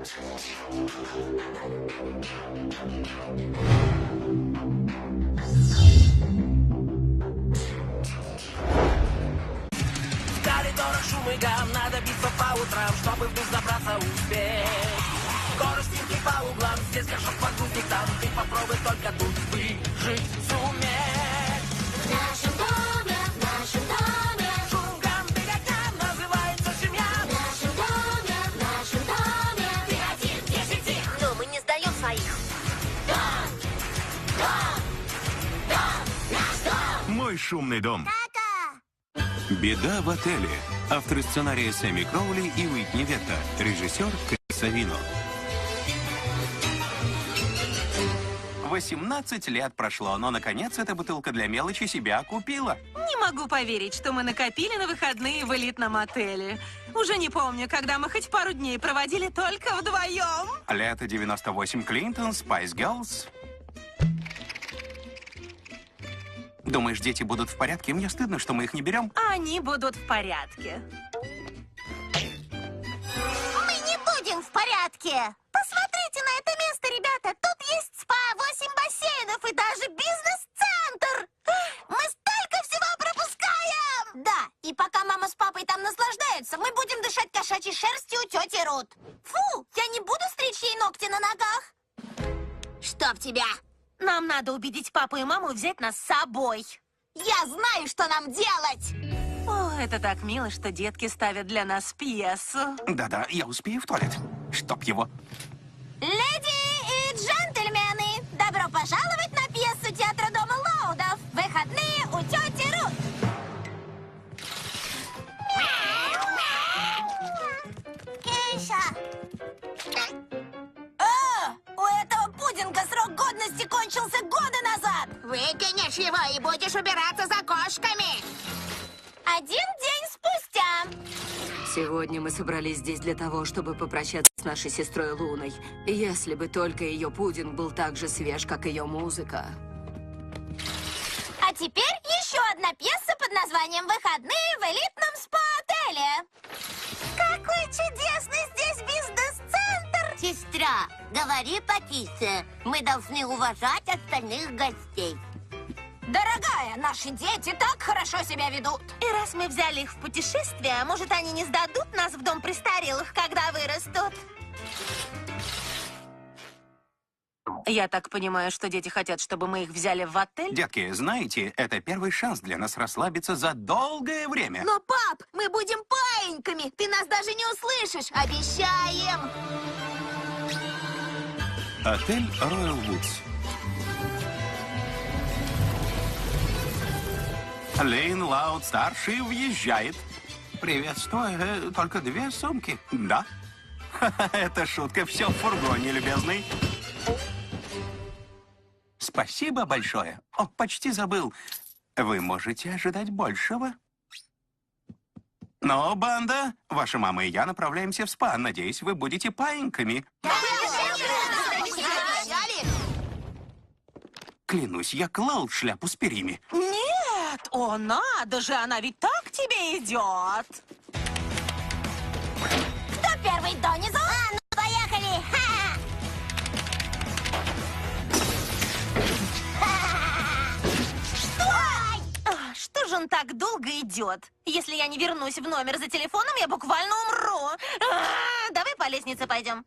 В коридорах шум и гам, надо биться по утрам, чтобы в душ забраться успеть. Скорость стенки по углам, здесь горшок подгузник, там ты попробуй только тут выжить суметь. В нашем доме, Шум, гам, беготня, называется семья. в нашем доме, Ты один, 10 их. но мы не сдаем своих. Мой шумный дом. Пока! Беда в отеле. Авторы сценария Сэмми Кроули и Уитни Ветта. Режиссер Крис Авино. 18 лет прошло, но, наконец, эта бутылка для мелочи себя окупила. Не могу поверить, что мы накопили на выходные в элитном отеле. Уже не помню, когда мы хоть пару дней проводили только вдвоем. Лето 98, Клинтон, Spice Girls. Думаешь, дети будут в порядке? Мне стыдно, что мы их не берем. Они будут в порядке. Мы не будем в порядке. Посмотрите на это место, ребята. Тут есть спа, 8 бассейнов и даже бизнес-центр. Мы столько всего пропускаем. Да, и пока мама с папой там наслаждаются, мы будем дышать кошачьей шерстью у тети Рут. Фу, я не буду стричь ей ногти на ногах. Чтоб тебя. Нам надо убедить папу и маму взять нас с собой. Я знаю, что нам делать. О, это так мило, что детки ставят для нас пьесу. Да-да, я успею в туалет. Чтоб его. Леди и джентльмены, добро пожаловать на пьесу театра Дома Лоудов. Выходные у тети Рут. Кейша. У этого пудинга срок годности кончился года назад. Выкинешь его и будешь убираться за кошками. Один день спустя. Сегодня мы собрались здесь для того, чтобы попрощаться с нашей сестрой Луной. Если бы только ее пудинг был так же свеж, как ее музыка. А теперь еще одна пьеса под названием «Выходные в элитном спа-отеле». Какой чудесный здесь бизнес-центр! Сестра, говори потише. Мы должны уважать остальных гостей. Дорогая, наши дети так хорошо себя ведут. И раз мы взяли их в путешествие, может, они не сдадут нас в дом престарелых, когда вырастут? Я так понимаю, что дети хотят, чтобы мы их взяли в отель? Детки, знаете, это первый шанс для нас расслабиться за долгое время. Но, пап, мы будем паиньками. Ты нас даже не услышишь. Обещаем. Отель Royal Woods. Лейн Лауд-старший въезжает. Приветствую, только 2 сумки. Да? Это шутка, все в фургоне, любезный. Спасибо большое. О, почти забыл. Вы можете ожидать большего. Но, банда, ваша мама и я направляемся в спа. Надеюсь, вы будете паиньками. Клянусь, я клал шляпу с перьями. Нет! О, надо же, она ведь так к тебе идет. Кто первый донизу? Ну, поехали. Ха! Что же он так долго идет? Если я не вернусь в номер за телефоном, я буквально умру. Давай по лестнице пойдем.